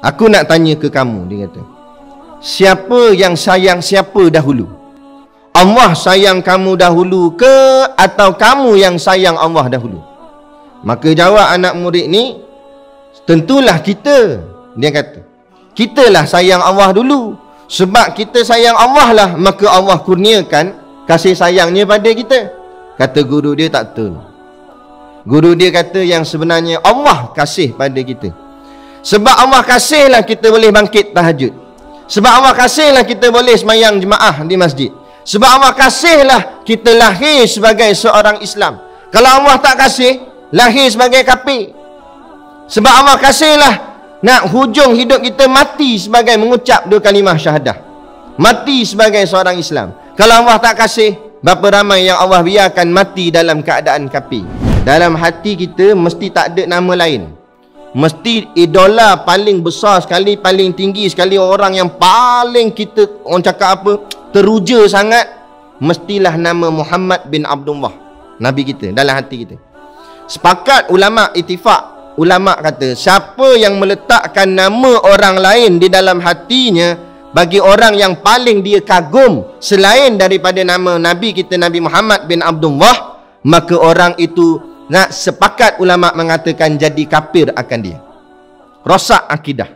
Aku nak tanya ke kamu, dia kata, siapa yang sayang siapa dahulu? Allah sayang kamu dahulu ke atau kamu yang sayang Allah dahulu? Maka jawab anak murid ni, tentulah kita. Dia kata, kitalah sayang Allah dulu. Sebab kita sayang Allah lah, maka Allah kurniakan kasih sayangnya pada kita. Kata guru dia, tak betul. Guru dia kata yang sebenarnya Allah kasih pada kita. Sebab Allah kasihlah kita boleh bangkit tahajud. Sebab Allah kasihlah kita boleh semayang jemaah di masjid. Sebab Allah kasihlah kita lahir sebagai seorang Islam. Kalau Allah tak kasih, lahir sebagai kafir. Sebab Allah kasihlah nak hujung hidup kita mati sebagai mengucap dua kalimah syahadah, mati sebagai seorang Islam. Kalau Allah tak kasih, berapa ramai yang Allah biarkan mati dalam keadaan kafir. Dalam hati kita mesti tak ada nama lain. Mesti idola paling besar sekali, paling tinggi sekali, orang yang paling kita, orang cakap apa, teruja sangat, mestilah nama Muhammad bin Abdullah, Nabi kita, dalam hati kita. Sepakat ulama, ittifaq ulama kata, siapa yang meletakkan nama orang lain di dalam hatinya bagi orang yang paling dia kagum selain daripada nama Nabi kita, Nabi Muhammad bin Abdullah, maka orang itu nak sepakat ulama mengatakan jadi kafir akan dia, rosak akidah.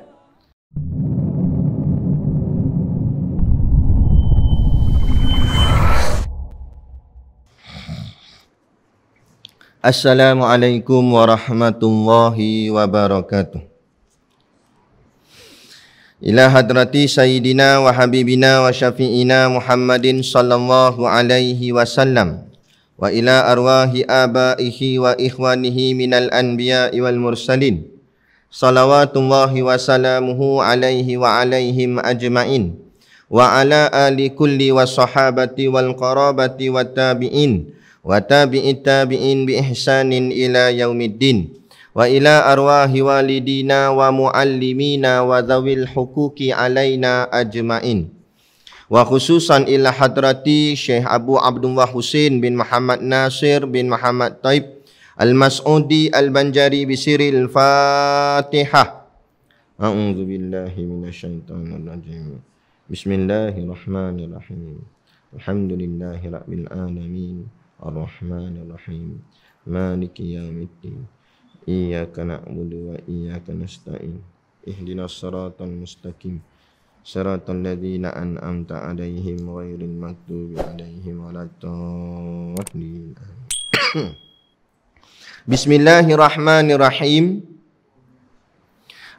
Assalamualaikum warahmatullahi wabarakatuh. Ila hadrati sayyidina wa habibina wa syafi'ina Muhammadin sallallahu alaihi wasallam, wa ila arwahi abaihi wa ikhwanihi minal anbiya'i wal mursalin, salawatullahi wa salamuhu alaihi wa alaihim ajma'in, wa ala ali kulli wa sahabati wal qarabati wa tabi'in wa tabi'it tabi'in bi ihsanin ila yaumiddin, wa ila arwahi walidina wa muallimina wa dhawil huquqi alaina ajma'in, wa khususan ila hadrati Syekh Abu Abdullah Husain bin Muhammad Nasir bin Muhammad Taib Al-Mas'udi Al-Banjari bisiril Fatihah. A'udzu billahi minasyaitonir rajim. Bismillahirrahmanirrahim. Alhamdulillahi rabbil alamin. Ar-Rahmanir-Rahim. Maliki yaumiddin. Iyyaka na'budu wa iyyaka nasta'in. Ihdinas siratal mustaqim. Siratal ladzina an'amta 'alaihim ghairil maghdubi 'alaihim waladdallin. Bismillahirrahmanirrahim.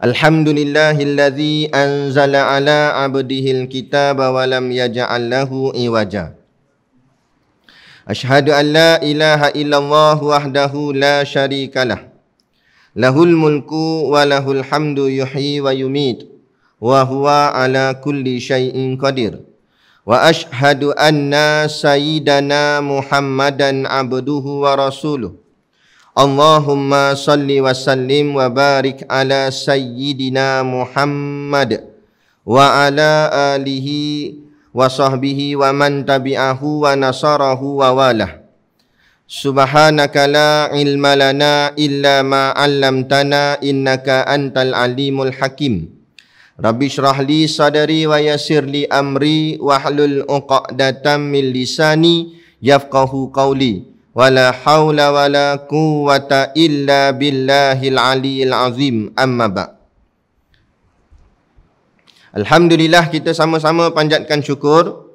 Alhamdulillahilladzi anzala 'ala 'abdihil kitaba wa lam yaj'al lahu iwaja. Asyhadu an la ilaha illallah wahdahu la syarikalah. Lahul mulku wa lahul hamdu yuhyi wa yumit. Wa huwa ala kulli syai'in qadir. Wa asyhadu anna sayyidana Muhammadan abduhu wa rasuluh. Allahumma salli wa sallim wa barik ala sayyidina Muhammad wa ala alihi wa sahbihi wa man tabi'ahu wa nasarahu wa walah. Subhanaka la ilma lana illa ma 'allamtana innaka antal alimul hakim. Rabbi shrah li sadri wa yassir li amri wahlul 'uqdatam min lisani yafqahu qawli. Wala haula wala quwwata illa billahil aliyil azim. Amma ba'. Alhamdulillah, kita sama-sama panjatkan syukur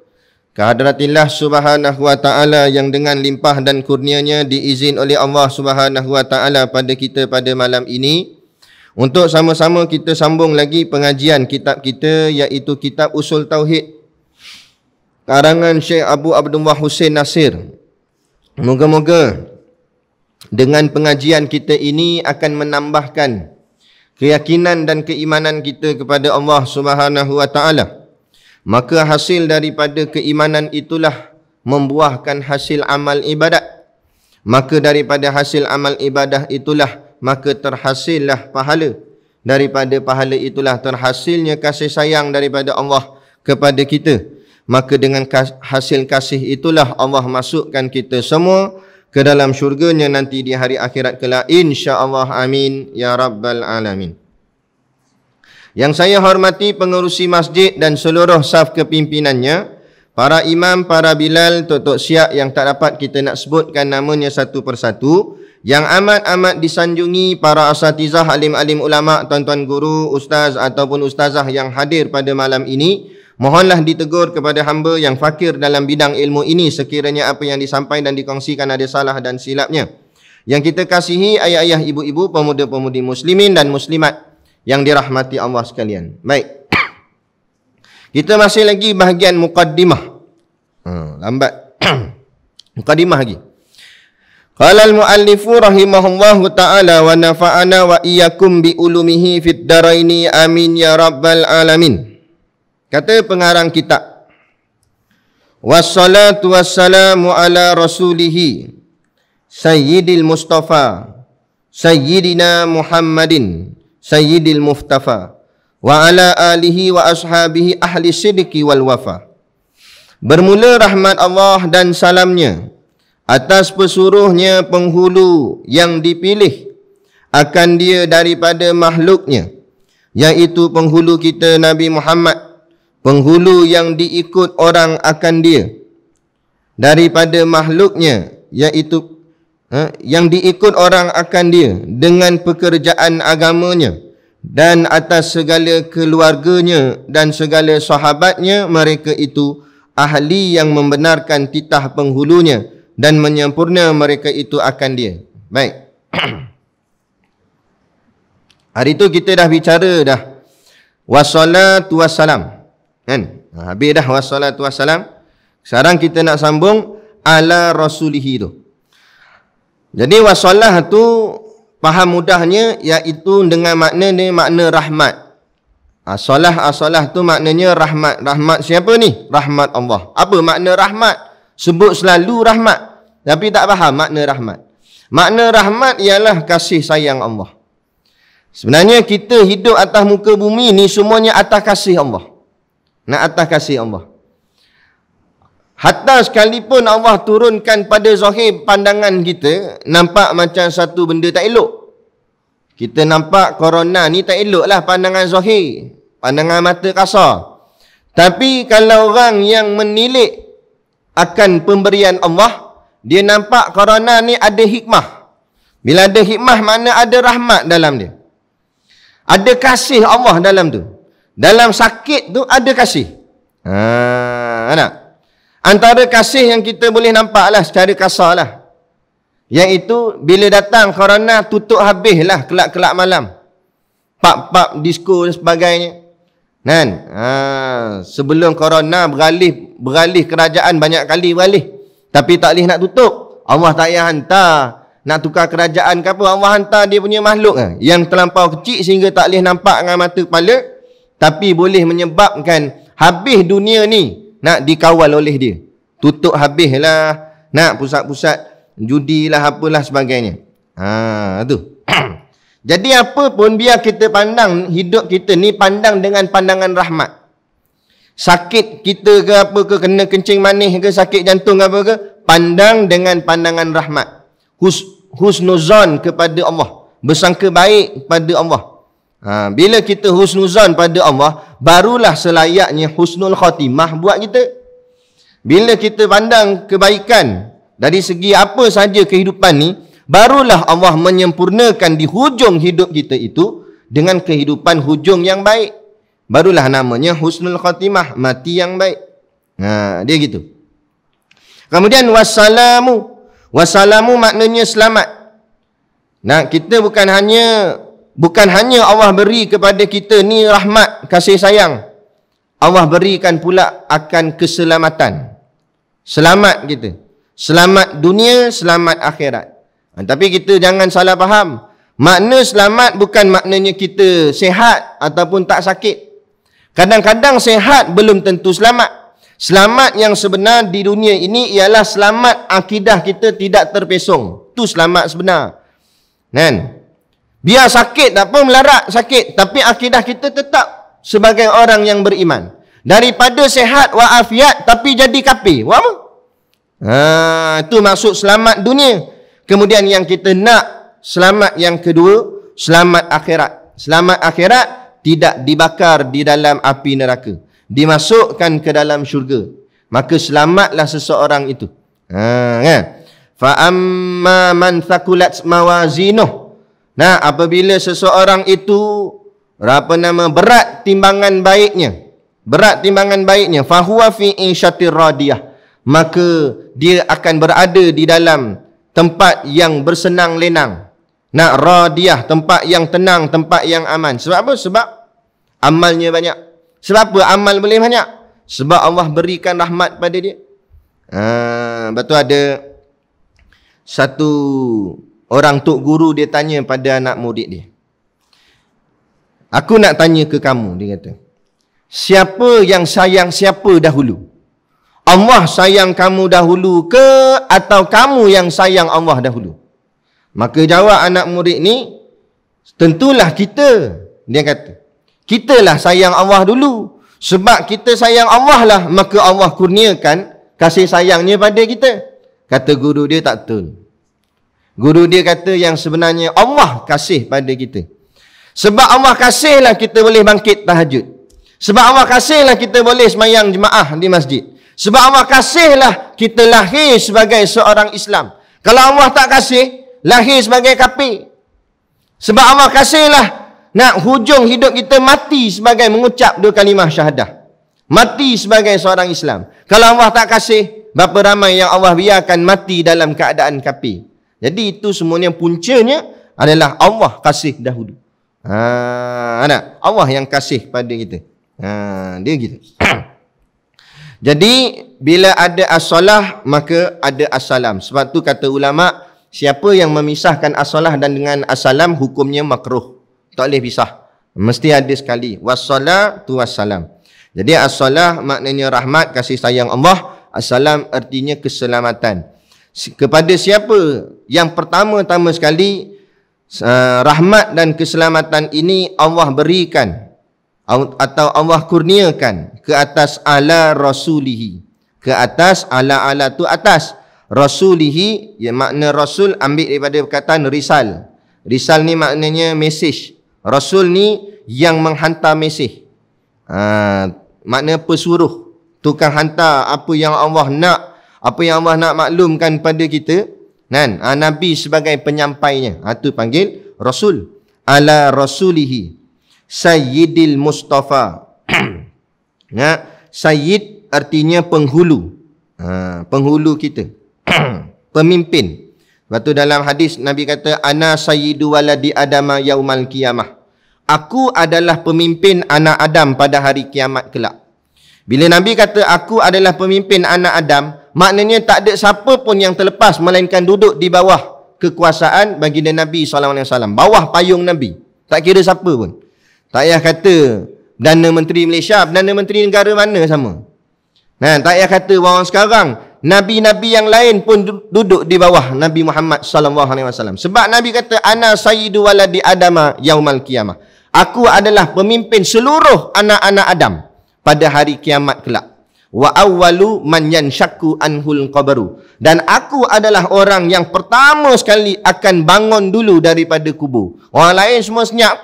kehadраtillah subhanahu wa ta'ala yang dengan limpah dan kurnianya diizin oleh Allah subhanahu wa ta'ala pada kita pada malam ini untuk sama-sama kita sambung lagi pengajian kitab kita, iaitu kitab Usul Tauhid karangan Syekh Abu Abdullah Husain Nasir. Moga-moga dengan pengajian kita ini akan menambahkan keyakinan dan keimanan kita kepada Allah Subhanahu wa ta'ala. Maka hasil daripada keimanan itulah membuahkan hasil amal ibadat. Maka daripada hasil amal ibadah itulah maka terhasillah pahala. Daripada pahala itulah terhasilnya kasih sayang daripada Allah kepada kita. Maka dengan hasil kasih itulah Allah masukkan kita semua ke dalam syurganya nanti di hari akhirat kelak, insya-Allah, amin ya rabbal alamin. Yang saya hormati pengerusi masjid dan seluruh saf kepimpinannya, para imam, para bilal, tok-tok syiak yang tak dapat kita nak sebutkan namanya satu persatu, yang amat-amat disanjungi para asatizah, alim-alim ulama, tuan-tuan guru, ustaz ataupun ustazah yang hadir pada malam ini, mohonlah ditegur kepada hamba yang fakir dalam bidang ilmu ini sekiranya apa yang disampaikan dan dikongsikan ada salah dan silapnya. Yang kita kasihi ayah-ayah, ibu-ibu, pemuda-pemudi muslimin dan muslimat yang dirahmati Allah sekalian. Baik. Kita masih lagi bahagian muqaddimah. Lambat. Muqaddimah lagi. Qala al-muallifu rahimahullahu ta'ala wa nafa'ana wa iyyakum bi ulumihi fid daraini amin ya rabbal alamin. Kata pengarang kitab, wassalatu wassalamu ala rasulihi sayyidil mustafa sayyidina Muhammadin sayyidil muftafa wa ala alihi wa ashabihi ahli sidqi wal wafa. Bermula rahmat Allah dan salamnya atas pesuruhnya penghulu yang dipilih akan dia daripada makhluknya, iaitu penghulu kita Nabi Muhammad, penghulu yang diikut orang akan dia daripada makhluknya, iaitu yang diikut orang akan dia dengan pekerjaan agamanya, dan atas segala keluarganya dan segala sahabatnya, mereka itu ahli yang membenarkan titah penghulunya dan menyempurna mereka itu akan dia. Baik. Hari itu kita dah bicara dah wassalatu wassalam, kan? Habis dah wassalatu wassalam. Sekarang kita nak sambung ala rasulihi tu. Jadi wassalah tu faham mudahnya iaitu dengan makna rahmat. Asalah tu maknanya rahmat. Rahmat siapa ni? Rahmat Allah. Apa makna rahmat? Sebut selalu rahmat, tapi tak faham makna rahmat. Makna rahmat ialah kasih sayang Allah. Sebenarnya kita hidup atas muka bumi ni semuanya atas kasih Allah. Nak atas kasih Allah. Hatta sekalipun Allah turunkan pada zahir pandangan kita, nampak macam satu benda tak elok. Kita nampak corona ni tak elok lah pandangan zahir, pandangan mata kasar. Tapi kalau orang yang menilik akan pemberian Allah, dia nampak corona ni ada hikmah. Bila ada hikmah, makna ada rahmat dalam dia. Ada kasih Allah dalam tu. Dalam sakit tu ada kasih. Nak? Antara kasih yang kita boleh nampak lah secara kasar lah, iaitu bila datang corona, tutup habis lah kelak-kelak malam, pub-pub, disco dan sebagainya, kan? Sebelum corona beralih kerajaan banyak kali beralih, tapi tak boleh nak tutup. Allah tak payah hantar nak tukar kerajaan ke apa. Allah hantar dia punya makhluk yang terlampau kecil sehingga tak boleh nampak dengan mata kepala, tapi boleh menyebabkan habis dunia ni nak dikawal oleh dia. Tutup habis lah, nak pusat-pusat judi lah, apalah sebagainya. Tu. Jadi apa pun biar kita pandang hidup kita ni, pandang dengan pandangan rahmat. Sakit kita ke apa ke, kena kencing manis ke, sakit jantung ke apa ke, pandang dengan pandangan rahmat. Husnuzan kepada Allah, bersangka baik pada Allah. Bila kita husnuzan pada Allah, barulah selayaknya husnul khatimah buat kita. Bila kita pandang kebaikan dari segi apa saja kehidupan ni, barulah Allah menyempurnakan di hujung hidup kita itu dengan kehidupan hujung yang baik. Barulah namanya husnul khatimah, mati yang baik. Dia gitu. Kemudian wassalamu. Wassalamu maknanya selamat. Kita bukan hanya Allah beri kepada kita ni rahmat, kasih sayang. Allah berikan pula akan keselamatan. Selamat kita. Selamat dunia, selamat akhirat. Tapi kita jangan salah faham. Makna selamat bukan maknanya kita sihat ataupun tak sakit. Kadang-kadang sihat belum tentu selamat. Selamat yang sebenar di dunia ini ialah selamat akidah kita tidak terpesong. Itu selamat sebenar. Kan? Biar sakit tak apa, melarat sakit, tapi akidah kita tetap sebagai orang yang beriman. Daripada sehat wa'afiat tapi jadi kafir. Apa? Itu maksud selamat dunia. Kemudian yang kita nak selamat yang kedua, selamat akhirat. Selamat akhirat tidak dibakar di dalam api neraka, dimasukkan ke dalam syurga, maka selamatlah seseorang itu. Kan? Fa amma man thaqulat mawazinuh. Nah, apabila seseorang itu berat timbangan baiknya, fahuwa fi insyatir radiyah, maka dia akan berada di dalam tempat yang bersenang lenang. Nak radiyah, tempat yang tenang, tempat yang aman. Sebab apa? Sebab amalnya banyak. Sebab apa amal boleh banyak? Sebab Allah berikan rahmat pada dia. Betul, ada satu orang tok guru, dia tanya pada anak murid dia, aku nak tanya ke kamu, dia kata, siapa yang sayang siapa dahulu? Allah sayang kamu dahulu ke atau kamu yang sayang Allah dahulu? Maka jawab anak murid ni, tentulah kita. Dia kata, kitalah sayang Allah dulu. Sebab kita sayang Allah lah, maka Allah kurniakan kasih sayangnya pada kita. Kata guru dia, tak betul. Guru dia kata yang sebenarnya Allah kasih pada kita. Sebab Allah kasihlah kita boleh bangkit tahajud. Sebab Allah kasihlah kita boleh semayang jemaah di masjid. Sebab Allah kasihlah kita lahir sebagai seorang Islam. Kalau Allah tak kasih, lahir sebagai kafir. Sebab Allah kasihlah nak hujung hidup kita mati sebagai mengucap 2 kalimah syahadah, mati sebagai seorang Islam. Kalau Allah tak kasih, berapa ramai yang Allah biarkan mati dalam keadaan kafir. Jadi itu semuanya puncanya adalah Allah kasih dahulu. Allah yang kasih pada kita. Dia gitu. Jadi bila ada as-salah, maka ada as-salam. Sebab tu kata ulama, siapa yang memisahkan as-salah dan dengan as-salam, hukumnya makruh. Tak boleh pisah. Mesti ada sekali. Was-salatu was-salam. Jadi as-salah maknanya rahmat, kasih sayang Allah. As-salam artinya keselamatan. Kepada siapa yang pertama-tama sekali rahmat dan keselamatan ini Allah berikan atau Allah kurniakan ke atas ala rasulihi. Ke atas, ala tu atas. Rasulihi, ya, makna rasul ambil daripada perkataan risal. Risal ni maknanya mesej. Rasul ni yang menghantar mesej. Makna pesuruh, tukang hantar apa yang Allah nak, apa yang Allah nak maklumkan pada kita. Kan? Nabi sebagai penyampainya. Itu panggil rasul. Ala rasulihi Sayyidil Mustafa. Ya, Sayyid artinya penghulu. Penghulu kita. Pemimpin. Lepas tu dalam hadis Nabi kata, ana sayyidu waladi adama yaumal qiyamah. Aku adalah pemimpin anak Adam pada hari kiamat kelak. Bila Nabi kata aku adalah pemimpin anak Adam, maknanya tak ada siapa pun yang terlepas melainkan duduk di bawah kekuasaan baginda Nabi SAW. Bawah payung Nabi. Tak kira siapa pun. Tak payah kata Perdana Menteri Malaysia, Perdana Menteri negara mana sama. Nah, tak payah kata orang sekarang, Nabi-Nabi yang lain pun duduk di bawah Nabi Muhammad SAW. Sebab Nabi kata, ana sayyidu waladi adama yaumal qiyamah. Aku adalah pemimpin seluruh anak-anak Adam pada hari kiamat kelak. Wa awwalu man yanshaqu anhul qabru. Dan aku adalah orang yang pertama sekali akan bangun dulu daripada kubur. Orang lain semua senyap.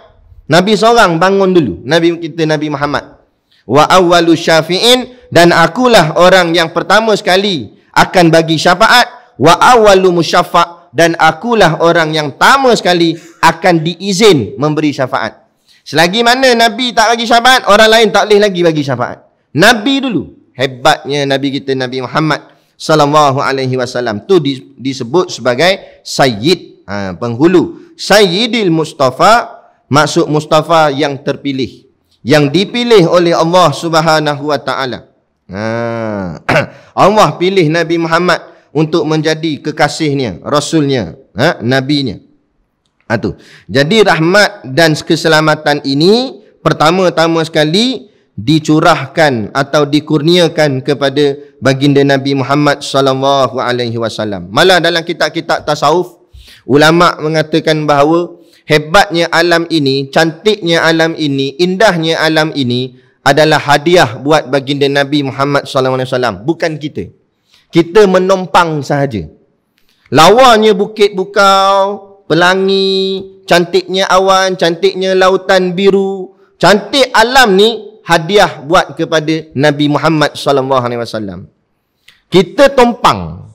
Nabi seorang bangun dulu. Nabi kita Nabi Muhammad. Wa awwalu syafi'in. Dan akulah orang yang pertama sekali akan bagi syafaat. Wa awwalu musyaffa'. Dan akulah orang yang pertama sekali akan diizin memberi syafaat. Selagi mana Nabi tak bagi syafaat, orang lain tak boleh lagi bagi syafaat. Nabi dulu. Hebatnya Nabi kita Nabi Muhammad sallallahu alaihi wasallam tu disebut sebagai sayyid, penghulu. Sayyidil Mustafa, maksud Mustafa yang terpilih, yang dipilih oleh Allah Subhanahu wa taala. Allah pilih Nabi Muhammad untuk menjadi kekasihnya, rasulnya, nabinya. Itu. Jadi rahmat dan keselamatan ini pertama-tama sekali dicurahkan atau dikurniakan kepada baginda Nabi Muhammad sallallahu alaihi wasallam. Malah dalam kitab-kitab tasawuf, ulama mengatakan bahawa hebatnya alam ini, cantiknya alam ini, indahnya alam ini adalah hadiah buat baginda Nabi Muhammad sallallahu alaihi wasallam, bukan kita. Kita menumpang sahaja. Lawanya bukit bukau, pelangi, cantiknya awan, cantiknya lautan biru, Cantik alam ni hadiah buat kepada Nabi Muhammad SAW. Kita tumpang.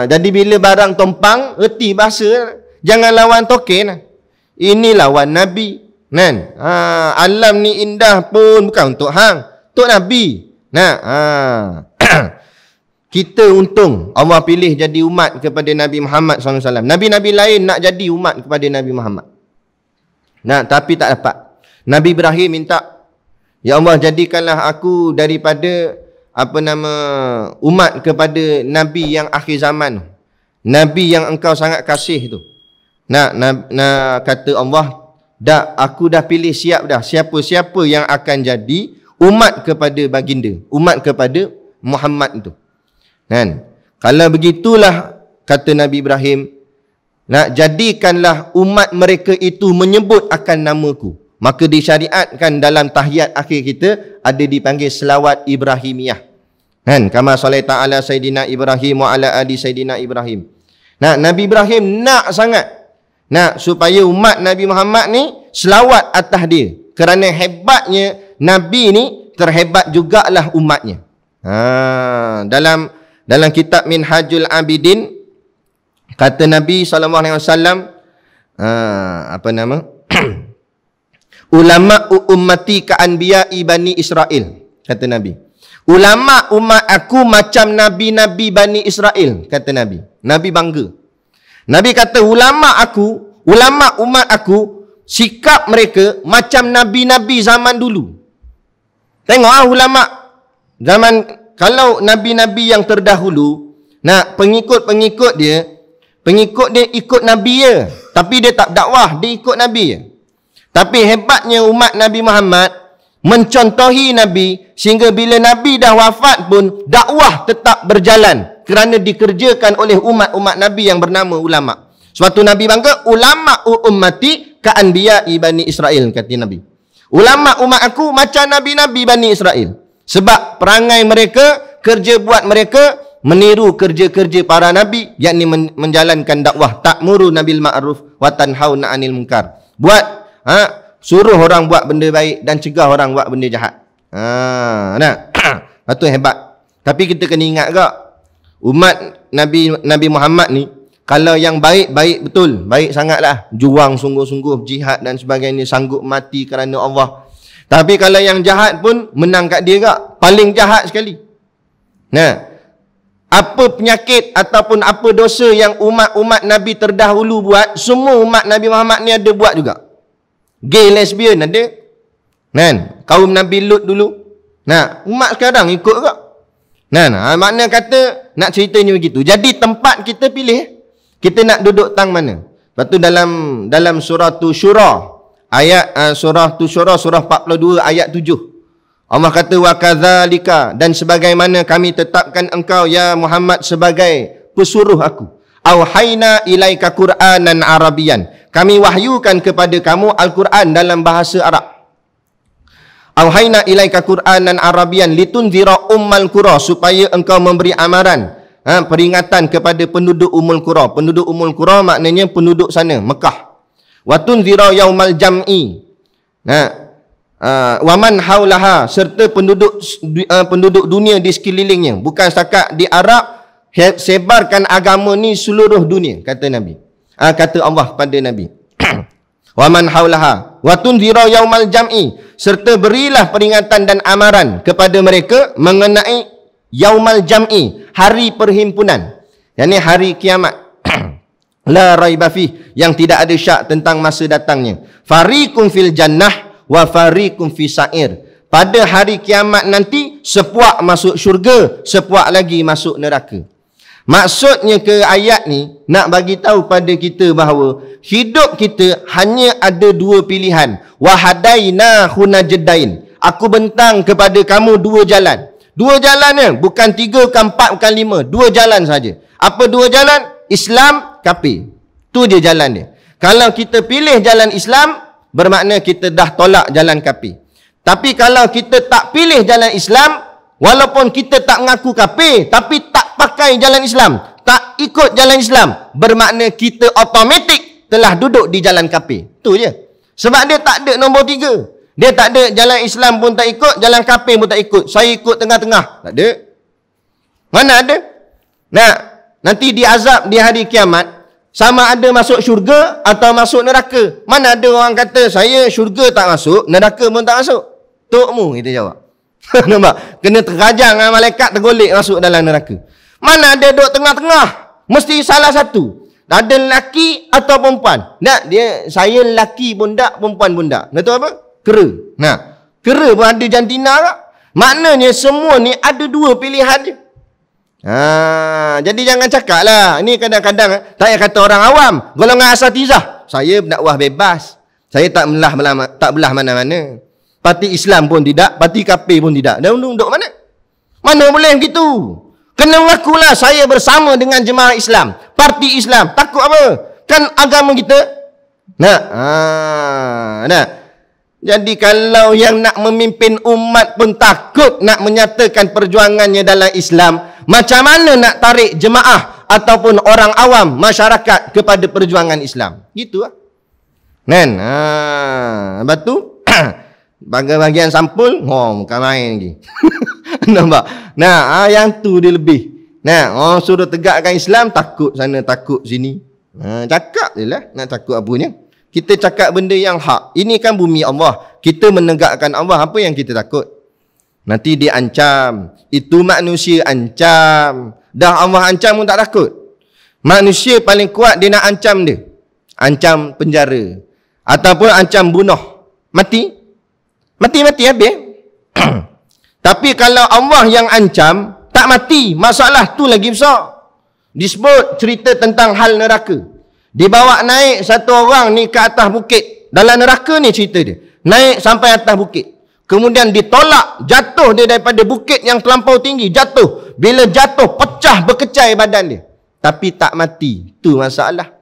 Jadi bila barang tumpang, erti bahasa. Jangan lawan token. Ini lawan Nabi. Kan? Alam ni indah pun bukan untuk hang, untuk Nabi. Kita untung Allah pilih jadi umat kepada Nabi Muhammad SAW. Nabi-Nabi lain nak jadi umat kepada Nabi Muhammad. Tapi tak dapat. Nabi Ibrahim minta, ya Allah, jadikanlah aku daripada umat kepada Nabi yang akhir zaman, Nabi yang engkau sangat kasih tu. Kata Allah, dah, aku dah pilih siap dah siapa-siapa yang akan jadi umat kepada baginda, umat kepada Muhammad itu. Kan? Kalau begitulah, kata Nabi Ibrahim, jadikanlah umat mereka itu menyebut akan namaku. Maka disyariatkan dalam tahiyat akhir kita ada dipanggil selawat Ibrahimiyah. Kan? Kama salaita ala Sayyidina Ibrahim wa ala ali Sayyidina Ibrahim. Nabi Ibrahim nak sangat supaya umat Nabi Muhammad ni selawat atas dia. Kerana hebatnya Nabi ni, terhebat jugalah umatnya. Dalam kitab Minhajul Abidin, kata Nabi SAW, ulama ummati ka anbiya'i Bani Israel, kata Nabi. Ulama umat aku macam nabi-nabi Bani Israel, kata Nabi. Nabi bangga. Nabi kata ulama umat aku, sikap mereka macam nabi-nabi zaman dulu. Tengok ulama zaman, kalau nabi-nabi yang terdahulu, pengikut dia ikut Nabi je, tapi dia tak dakwah, dia ikut Nabi je. Tapi hebatnya umat Nabi Muhammad mencontohi Nabi, sehingga bila Nabi dah wafat pun dakwah tetap berjalan kerana dikerjakan oleh umat-umat Nabi yang bernama ulama. Suatu Nabi bangga, ulama ummati ka anbiya'i Bani Israel, kata Nabi. Ulama umat aku macam nabi-nabi Bani Israel. Sebab perangai mereka, kerja buat mereka meniru kerja-kerja para nabi, yakni menjalankan dakwah, ta'muru nabil ma'ruf wa tanhauna 'anil munkar. Buat suruh orang buat benda baik dan cegah orang buat benda jahat. Itu hebat. Tapi kita kena ingat ke, umat Nabi Muhammad ni, kalau yang baik betul, baik sangatlah, juang sungguh-sungguh, jihad dan sebagainya, sanggup mati kerana Allah. Tapi kalau yang jahat pun menang kat dia ke, paling jahat sekali. Apa penyakit ataupun apa dosa yang umat-umat Nabi terdahulu buat, semua umat Nabi Muhammad ni ada buat juga. Gay, lesbian ada. Kaum Nabi Lut dulu. Umat sekarang ikut ke? Makna kata nak ceritanya begitu. Jadi tempat kita pilih, kita nak duduk tang mana. Lepas tu dalam surah tu Syura, surah 42 ayat 7. Allah kata, wa kadzalika, dan sebagaimana kami tetapkan engkau ya Muhammad sebagai pesuruh aku. Auhayna ilaika Qur'anan Arabian. Kami wahyukan kepada kamu Al-Quran dalam bahasa Arab. Auhayna ilaika Qur'anan Arabian litunzira ummal qura, supaya engkau memberi amaran, peringatan kepada penduduk Ummul Qura. Penduduk Ummul Qura maknanya penduduk sana, Mekah. Wa tunzira yaumal jam'i. Wa man haulaha, serta penduduk dunia di sekelilingnya. Bukan setakat di Arab, sebarkan agama ni seluruh dunia, kata Nabi. Kata Allah pada Nabi. Wa man haulaha wa tunzira yaumal jam'i, serta berilah peringatan dan amaran kepada mereka mengenai yaumal jam'i, hari perhimpunan, yakni hari kiamat. La raiba fih, yang tidak ada syak tentang masa datangnya. Fariqum fil jannah wa fariqum fi sa'ir. Pada hari kiamat nanti, sepuak masuk syurga, sepuak lagi masuk neraka. Maksudnya ke ayat ni nak bagi tahu pada kita bahawa hidup kita hanya ada dua pilihan. Wahadaina hunajdain. Aku bentang kepada kamu dua jalan. Dua jalannya, bukan tiga, bukan empat, bukan lima. Dua jalan saja. Apa dua jalan? Islam, kafir. Tu je jalan dia. Kalau kita pilih jalan Islam, bermakna kita dah tolak jalan kafir. Tapi kalau kita tak pilih jalan Islam, walaupun kita tak mengaku kafir, tapi tak pakai jalan Islam, tak ikut jalan Islam, bermakna kita automatik telah duduk di jalan kafir. Tu je. Sebab dia tak ada nombor 3. Dia tak ada jalan Islam pun tak ikut, jalan kafir pun tak ikut. Saya ikut tengah-tengah. Tak ada. Mana ada? Nah, nanti diazab di hari kiamat, sama ada masuk syurga atau masuk neraka. Mana ada orang kata, saya syurga tak masuk, neraka pun tak masuk. Tokmu, kita jawab. Nampak? Kena terajang dengan malaikat, tergolek masuk dalam neraka. Mana ada duduk tengah-tengah? Mesti salah satu. Ada lelaki atau perempuan. Nak, dia, saya lelaki pun tak, perempuan pun tak. Nak tahu apa? Kera. Nah, kera pun ada jantina tak? Maknanya semua ni ada 2 pilihan je. Jadi jangan cakap lah. Ini kadang-kadang tak payah kata orang awam. Golongan asatizah. Saya dakwah bebas. Saya tak belah mana-mana. Parti Islam pun tidak, parti kafir pun tidak. Dan duduk mana? Mana boleh begitu? Kena mengakulah saya bersama dengan jemaah Islam, parti Islam. Takut apa? Kan agama kita. Nah. Jadi kalau yang nak memimpin umat pun takut nak menyatakan perjuangannya dalam Islam, macam mana nak tarik jemaah ataupun orang awam masyarakat kepada perjuangan Islam? Gitu lah. Kan? Lepas tu bagian sampul, bukan main lagi. Nampak? Nah, yang tu dia lebih. Nah, orang suruh tegakkan Islam, takut sana, takut sini. Cakap je lah, nak takut apanya. Kita cakap benda yang hak. Ini kan bumi Allah. Kita menegakkan Allah, apa yang kita takut? Nanti dia ancam. Itu manusia ancam. Dah Allah ancam pun tak takut. Manusia paling kuat dia nak ancam dia. Ancam penjara. Ataupun ancam bunuh. Mati. Mati habis. Tapi kalau Allah yang ancam, tak mati. Masalah tu lagi besar. Disebut cerita tentang hal neraka. Dibawa naik satu orang ni ke atas bukit. Dalam neraka ni cerita dia. Naik sampai atas bukit. Kemudian ditolak. Jatuh dia daripada bukit yang terlampau tinggi. Jatuh. Bila jatuh, pecah berkecai badan dia. Tapi tak mati. Itu masalah.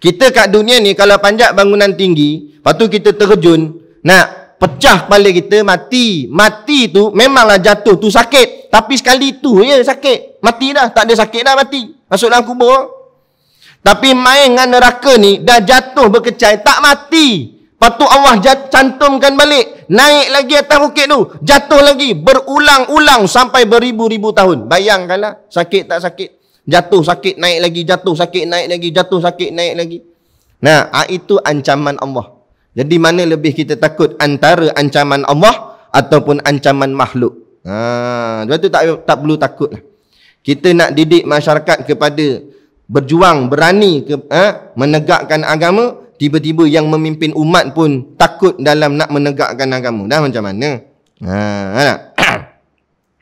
Kita kat dunia ni kalau panjat bangunan tinggi, lepas tu kita terjun, nak pecah kepala kita, mati. Mati tu memanglah jatuh tu sakit. Tapi sekali tu je sakit. Mati dah. Tak ada sakit dah mati. Masuk dalam kubur. Tapi main dengan neraka ni, dah jatuh berkecai, tak mati. Lepas tu Allah cantumkan balik. Naik lagi atas bukit tu. Jatuh lagi. Berulang-ulang sampai beribu-ribu tahun. Bayangkanlah. Sakit tak sakit. Jatuh sakit, naik lagi. Jatuh sakit, naik lagi. Jatuh sakit, naik lagi. Nah, itu ancaman Allah. Jadi mana lebih kita takut? Antara ancaman Allah ataupun ancaman makhluk. Sebab tu tak perlu takut lah. Kita nak didik masyarakat kepada berjuang, berani menegakkan agama. Tiba-tiba yang memimpin umat pun takut dalam nak menegakkan agama. Dah macam mana?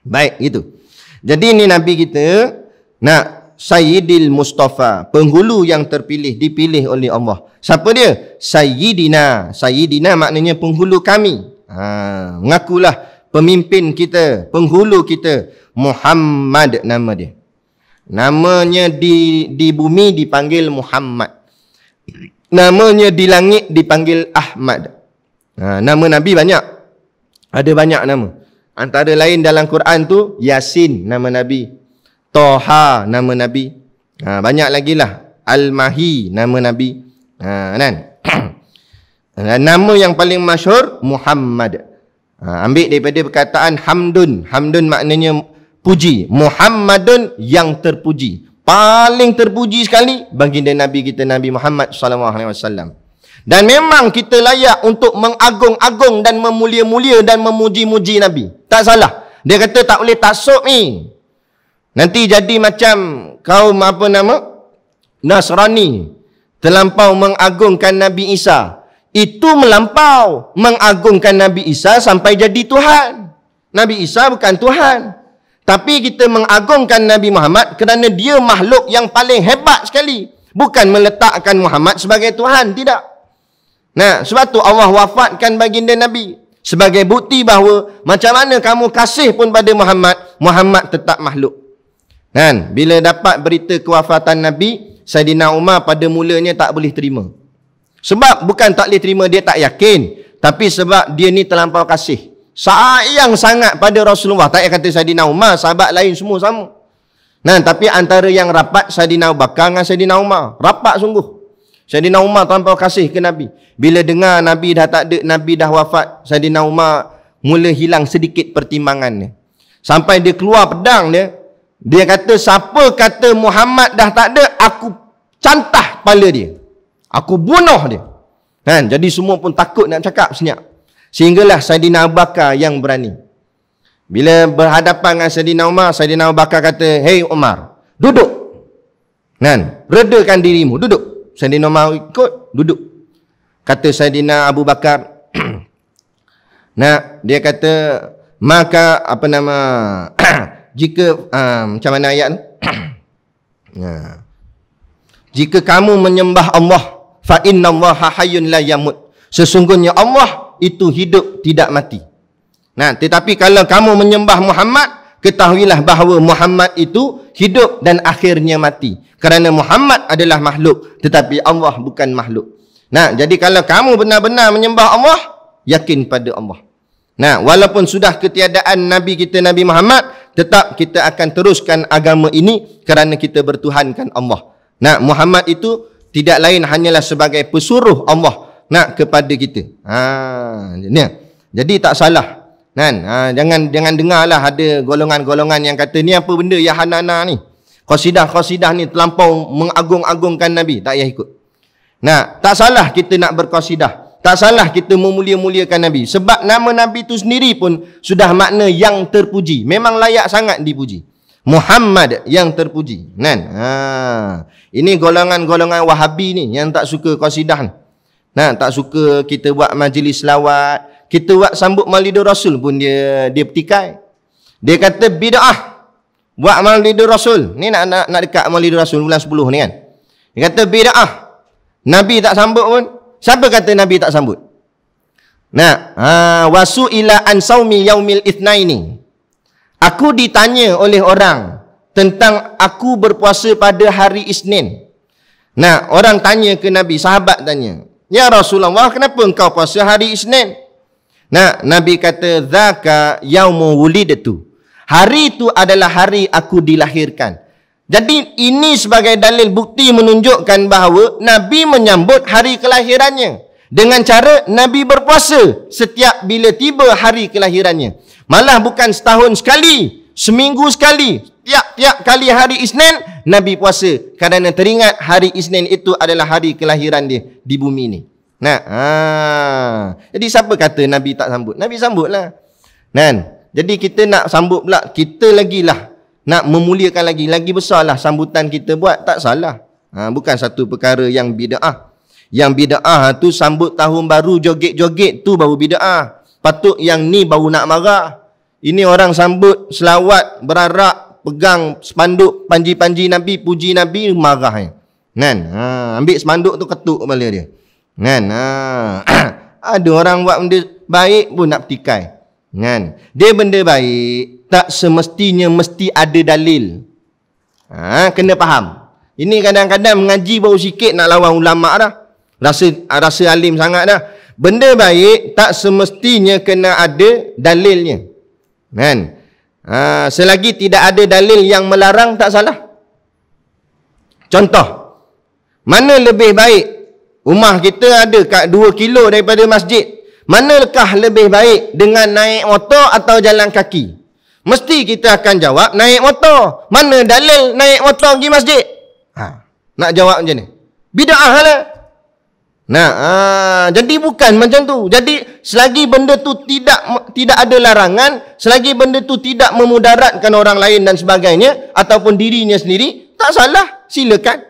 Baik, gitu. Jadi ni Nabi kita nak Sayyidil Mustafa, penghulu yang terpilih, dipilih oleh Allah. Siapa dia? Sayyidina. Sayyidina maknanya penghulu kami. Mengakulah pemimpin kita, penghulu kita, Muhammad nama dia. Namanya di bumi dipanggil Muhammad. Namanya di langit dipanggil Ahmad. Nama Nabi banyak. Ada banyak nama. Antara lain dalam Quran tu Yasin nama Nabi. Toha nama Nabi. Banyak lagi lah. Al-Mahi nama Nabi. Kan? Nama yang paling masyhur Muhammad. Ambil daripada perkataan Hamdun. Hamdun maknanya puji. Muhammadun yang terpuji. Paling terpuji sekali baginda Nabi kita Nabi Muhammad SAW. Dan memang kita layak untuk mengagung-agung dan memulia-mulia dan memuji-muji Nabi. Tak salah. Dia kata tak boleh taksub ni. Nanti jadi macam kaum Nasrani terlampau mengagungkan Nabi Isa. Itu melampau mengagungkan Nabi Isa sampai jadi Tuhan. Nabi Isa bukan Tuhan. Tapi kita mengagungkan Nabi Muhammad kerana dia makhluk yang paling hebat sekali. Bukan meletakkan Muhammad sebagai Tuhan. Tidak. Nah, sebab tu Allah wafatkan baginda Nabi. Sebagai bukti bahawa macam mana kamu kasih pun pada Muhammad, Muhammad tetap makhluk. Kan? Bila dapat berita kewafatan Nabi, Saidina Umar pada mulanya tak boleh terima. Sebab bukan tak boleh terima, dia tak yakin. Tapi sebab dia ni terlampau kasih. Sayang sangat pada Rasulullah. Tak payah kata Saidina Umar, sahabat lain semua sama. Nah, tapi antara yang rapat Saidina Abu Bakar dengan Saidina Umar. Rapat sungguh. Sayyidina Umar terlampau kasih ke Nabi. Bila dengar Nabi dah tak ada, Nabi dah wafat, Sayyidina Umar mula hilang sedikit pertimbangannya. Sampai dia keluar pedang dia. Dia kata, siapa kata Muhammad dah tak ada, aku cantah kepala dia. Aku bunuh dia. Kan? Jadi semua pun takut nak cakap senyap. Sehinggalah Sayyidina Abu Bakar yang berani. Bila berhadapan dengan Sayyidina Umar, Sayyidina Abu Bakar kata, "Hei Umar, duduk. Kan? Redakan dirimu, duduk." Sayyidina Umar ikut, duduk. Kata Sayyidina Abu Bakar, nah, dia kata, maka apa nama jika macam mana ayat tu? Nah, jika kamu menyembah Allah, fa innallaha hayyun la yamut. Sesungguhnya Allah itu hidup tidak mati. Nah, tetapi kalau kamu menyembah Muhammad, ketahuilah bahawa Muhammad itu hidup dan akhirnya mati. Kerana Muhammad adalah makhluk, tetapi Allah bukan makhluk. Nah, jadi kalau kamu benar-benar menyembah Allah, yakin pada Allah. Nah, walaupun sudah ketiadaan Nabi kita Nabi Muhammad, tetap kita akan teruskan agama ini kerana kita bertuhankan Allah. Nah, Muhammad itu tidak lain hanyalah sebagai pesuruh Allah nak kepada kita. Jadi tak salah. Kan? Jangan dengarlah ada golongan-golongan yang kata ni apa benda ya Hanana ni. Qasidah ni terlampau mengagung-agungkan Nabi, tak payah ikut. Nah, tak salah kita nak berqasidah. Tak salah kita memulia-muliakan Nabi. Sebab nama Nabi itu sendiri pun sudah makna yang terpuji. Memang layak sangat dipuji. Muhammad yang terpuji. Kan? Ini golongan-golongan Wahabi ni yang tak suka qasidah ni. Nah, tak suka kita buat majlis selawat, kita buat sambut Maulidur Rasul pun dia petikai. Dia kata bid'ah buat Maulidur Rasul. Ni nak dekat Maulidur Rasul bulan 10 ni kan. Dia kata bid'ah. Nabi tak sambut pun. Siapa kata Nabi tak sambut? Nah, wasu ila an saumi yaumil itsnaini. Aku ditanya oleh orang tentang aku berpuasa pada hari Isnin. Nah, orang tanya ke Nabi, sahabat tanya, "Ya Rasulullah, kenapa engkau puasa hari Isnin?" Nah, Nabi kata, "Dzaka yaumu wulidtu." Hari itu adalah hari aku dilahirkan. Jadi ini sebagai dalil bukti menunjukkan bahawa Nabi menyambut hari kelahirannya dengan cara Nabi berpuasa setiap bila tiba hari kelahirannya. Malah bukan setahun sekali, seminggu sekali, tiap-tiap kali hari Isnin Nabi puasa kerana teringat hari Isnin itu adalah hari kelahiran dia di bumi ini. Nah, jadi siapa kata Nabi tak sambut? Nabi sambutlah. Kan? Jadi kita nak sambut pula, kita lagilah nak memuliakan lagi besarlah sambutan kita buat, tak salah. Bukan satu perkara yang bid'ah. Yang bid'ah tu sambut tahun baru joget-joget tu baru bid'ah. Patut yang ni baru nak marah. Ini orang sambut selawat, berarak, pegang spanduk panji-panji Nabi, puji Nabi, marah. Kan? Ambil spanduk tu ketuk kepala dia. Kan? Ada orang buat benda baik pun nak petikai. Kan? Dia benda baik tak semestinya mesti ada dalil. Kena faham. Ini kadang-kadang mengaji baru sikit nak lawan ulama' dah. Rasa alim sangat dah. Benda baik tak semestinya kena ada dalilnya. Kan? Selagi tidak ada dalil yang melarang tak salah. Contoh, mana lebih baik? Rumah kita ada kat 2 kilo daripada masjid. Manakah lebih baik dengan naik motor atau jalan kaki? Mesti kita akan jawab naik motor. Mana dalil naik motor pergi masjid? Nak jawab macam ni? Bid'ah lah. Jadi bukan macam tu. Jadi selagi benda tu tidak ada larangan, selagi benda tu tidak memudaratkan orang lain dan sebagainya ataupun dirinya sendiri, tak salah, silakan.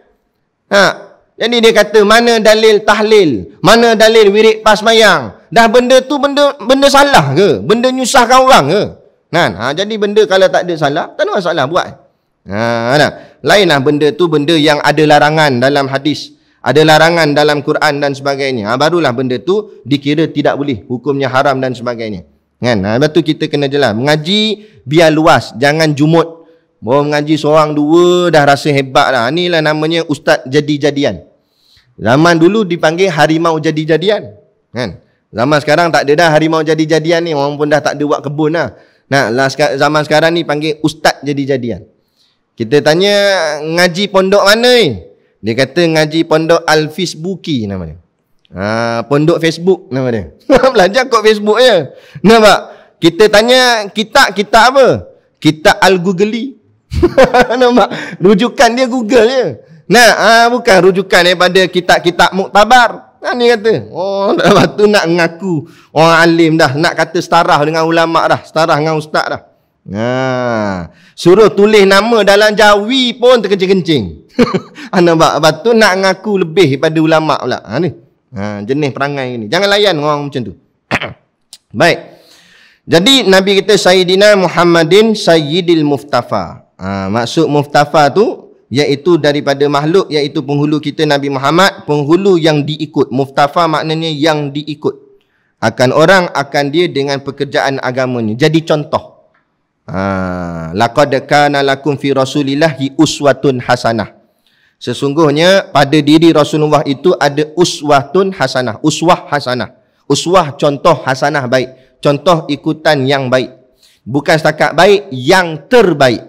Jadi dia kata mana dalil tahlil, mana dalil wirid pas mayang. Dah benda tu benda salah ke? Benda nyusahkan orang ke? Jadi benda kalau tak ada salah, tak ada masalah buat. Lainlah benda tu benda yang ada larangan dalam hadis, ada larangan dalam Quran dan sebagainya. Barulah benda tu dikira tidak boleh, hukumnya haram dan sebagainya. Kan? Lepas tu kita kena jelas. Mengaji biar luas, jangan jumut. Baru mengaji seorang dua dah rasa hebat dah. Inilah namanya ustaz jadi-jadian. Zaman dulu dipanggil harimau jadi-jadian. Kan? Zaman sekarang tak ada dah harimau jadi-jadian ni. Orang pun dah tak ada buat kebun dah. Zaman sekarang ni panggil ustaz jadi-jadian. Kita tanya, ngaji pondok mana ni? Dia kata ngaji pondok Al-Facebooki nama dia. Pondok Facebook nama dia. Belajar kod Facebook je. Nampak? Kita tanya kitab apa? Kitab Al-Googly. Nampak? Rujukan dia Google je. Nah, bukan rujukan daripada kitab-kitab muktabar. Dia kata, lepas tu nak ngaku orang alim dah, nak kata setarah dengan ulama dah, setarah dengan ustaz dah. Suruh tulis nama dalam jawi pun terkencing-kencing. Nampak? Lepas tu nak ngaku lebih daripada ulama pula. Ni. Jenis perangai ni. Jangan layan orang macam tu. Baik. Jadi Nabi kita Sayyidina Muhammadin Sayyidil Muftafa. Maksud Muftafa tu iaitu daripada makhluk, iaitu penghulu kita Nabi Muhammad, penghulu yang diikut. Muftafa maknanya yang diikut. Akan orang, akan dia dengan pekerjaan agamanya. Jadi contoh. Laqad kana lakum fi rasulillahi uswatun hasanah. Sesungguhnya pada diri Rasulullah itu ada uswatun hasanah. Uswah hasanah. Uswah contoh, hasanah baik. Contoh ikutan yang baik. Bukan setakat baik, yang terbaik.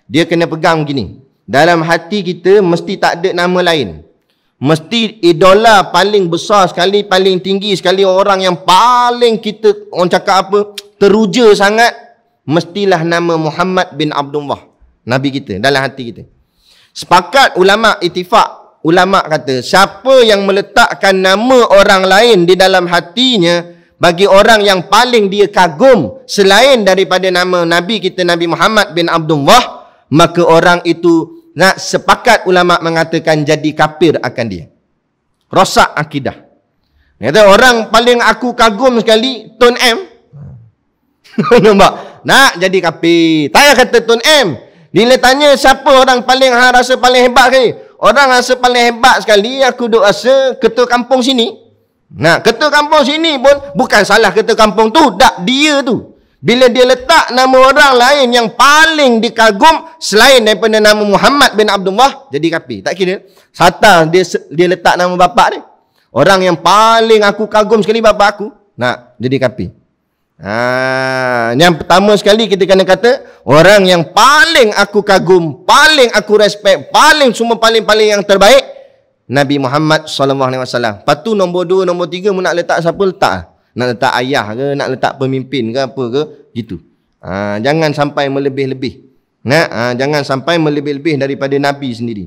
Dia kena pegang gini. Dalam hati kita mesti tak ada nama lain. Mesti idola paling besar sekali, paling tinggi sekali, orang yang paling kita, orang cakap apa, teruja sangat, mestilah nama Muhammad bin Abdullah. Nabi kita, dalam hati kita. Sepakat ulama ittifaq. Ulama kata, siapa yang meletakkan nama orang lain di dalam hatinya, bagi orang yang paling dia kagum, selain daripada nama Nabi kita Nabi Muhammad bin Abdullah, maka orang itu nak sepakat ulama mengatakan jadi kafir akan dia. Rosak akidah. Dia kata orang paling aku kagum sekali Tun M. Nampak? Nak jadi kafir. Tak payah kata Tun M. Bila tanya siapa orang paling rasa paling hebat sekali? Orang rasa paling hebat sekali aku duk rasa ketua kampung sini. Nah, ketua kampung sini pun bukan salah ketua kampung tu, tak dia tu. Bila dia letak nama orang lain yang paling dikagum selain daripada nama Muhammad bin Abdullah, jadi kafir. Tak kira. Sata dia letak nama bapak dia. Orang yang paling aku kagum sekali bapak aku, nak jadi kafir. Yang pertama sekali kita kena kata, orang yang paling aku kagum, paling aku respect, paling semua paling-paling yang terbaik, Nabi Muhammad SAW. Lepas tu nombor 2, nombor 3 mu nak letak siapa, letak. Nak letak ayah ke, nak letak pemimpin ke apa ke, gitu. Jangan sampai melebih-lebih. Jangan sampai melebih-lebih daripada Nabi sendiri.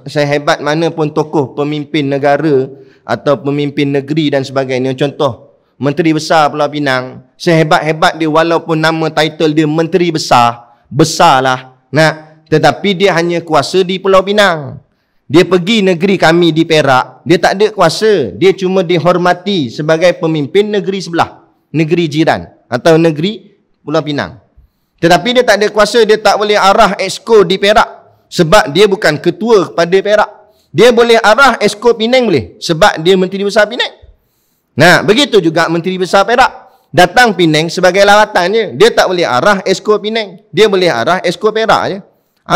Sehebat mana pun tokoh pemimpin negara atau pemimpin negeri dan sebagainya, contoh Menteri Besar Pulau Pinang, sehebat-hebat dia walaupun nama title dia Menteri Besar, besarlah, tetapi dia hanya kuasa di Pulau Pinang. Dia pergi negeri kami di Perak, dia tak ada kuasa. Dia cuma dihormati sebagai pemimpin negeri sebelah, negeri jiran atau negeri Pulau Pinang. Tetapi dia tak ada kuasa, dia tak boleh arah exco di Perak sebab dia bukan ketua kepada Perak. Dia boleh arah exco Penang boleh sebab dia Menteri Besar Penang. Nah, begitu juga Menteri Besar Perak datang Penang sebagai lawatan je. Dia tak boleh arah exco Penang, dia boleh arah exco Perak je.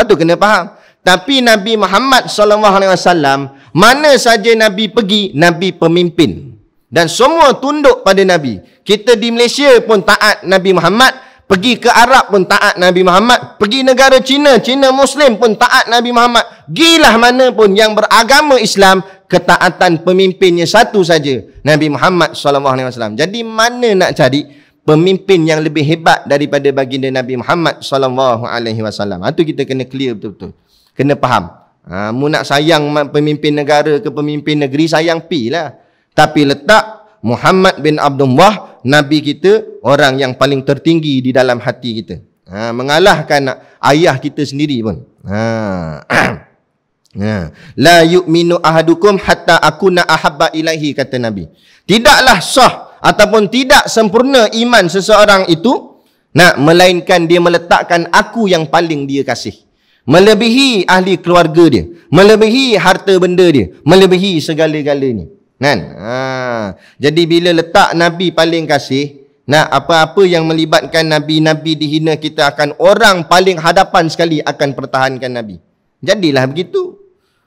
Tu kena faham. Tapi Nabi Muhammad SAW, mana saja Nabi pergi, Nabi pemimpin. Dan semua tunduk pada Nabi. Kita di Malaysia pun taat Nabi Muhammad. Pergi ke Arab pun taat Nabi Muhammad. Pergi negara Cina, Cina Muslim pun taat Nabi Muhammad. Gilah mana pun yang beragama Islam, ketaatan pemimpinnya satu saja, Nabi Muhammad SAW. Jadi mana nak cari pemimpin yang lebih hebat daripada baginda Nabi Muhammad SAW? Itu kita kena clear betul-betul. Kena faham. Mu nak sayang pemimpin negara ke pemimpin negeri, sayang pi lah. Tapi letak Muhammad bin Abdullah, Nabi kita, orang yang paling tertinggi di dalam hati kita. Mengalahkan ayah kita sendiri pun. La yu'minu ahadukum hatta akuna ahabba ilaihi, kata Nabi. Tidaklah sah ataupun tidak sempurna iman seseorang itu, melainkan dia meletakkan aku yang paling dia kasih. Melebihi ahli keluarga dia, melebihi harta benda dia, melebihi segala-galanya. Jadi bila letak Nabi paling kasih, apa-apa yang melibatkan Nabi dihina, kita akan orang paling hadapan sekali akan pertahankan Nabi. Jadilah begitu.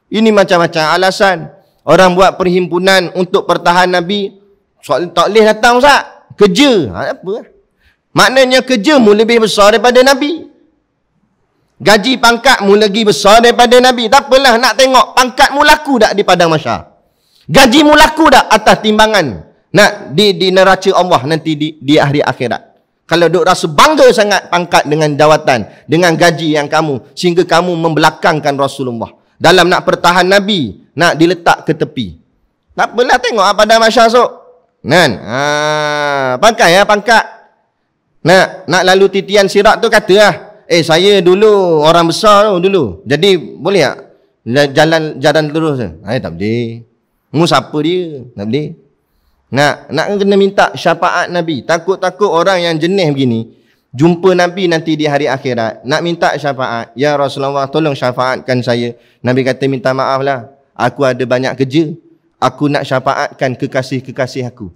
Ini macam-macam alasan. Orang buat perhimpunan untuk pertahan Nabi, soal tak boleh datang Ustaz, kerja. Apa? Maknanya kerjamu lebih besar daripada Nabi. Gaji pangkatmu lagi besar daripada Nabi. Tak apalah, nak tengok pangkatmu laku tak di padang mahsyar. Gajimu laku tak atas timbangan nak di neraca Allah nanti di hari akhirat. Kalau duk rasa bangga sangat pangkat dengan jawatan, dengan gaji yang kamu, sehingga kamu membelakangkan Rasulullah dalam nak pertahan Nabi, nak diletak ke tepi. Tak apalah, tengok padang mahsyar esok. Kan? Pangkat ya, pangkat. Nak lalu titian sirat tu kata lah, saya dulu orang besar dulu. Jadi boleh tak jalan terus? Tak boleh. Mu siapa dia? Tak boleh. Nak kena minta syafaat Nabi. Takut-takut orang yang jenis begini jumpa Nabi nanti di hari akhirat, nak minta syafaat. Ya Rasulullah, tolong syafaatkan saya. Nabi kata, minta maaf lah, aku ada banyak kerja. Aku nak syafaatkan kekasih-kekasih aku.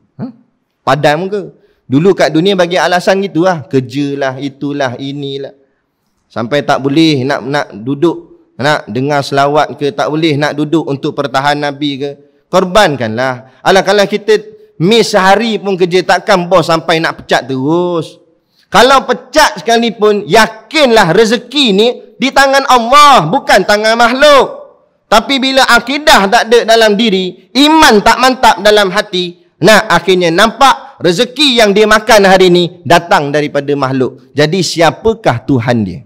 Padam ke? Dulu kat dunia bagi alasan gitu lah. Kerjalah, itulah, inilah. Sampai tak boleh nak duduk, nak dengar selawat ke, tak boleh nak duduk untuk pertahan Nabi ke. Korbankanlah. Kalau kita miss sehari pun kerja, takkan bos sampai nak pecat terus. Kalau pecat sekalipun, yakinlah rezeki ni di tangan Allah, bukan tangan makhluk. Tapi bila akidah tak ada dalam diri, iman tak mantap dalam hati, akhirnya nampak rezeki yang dia makan hari ni datang daripada makhluk. Jadi siapakah Tuhan dia?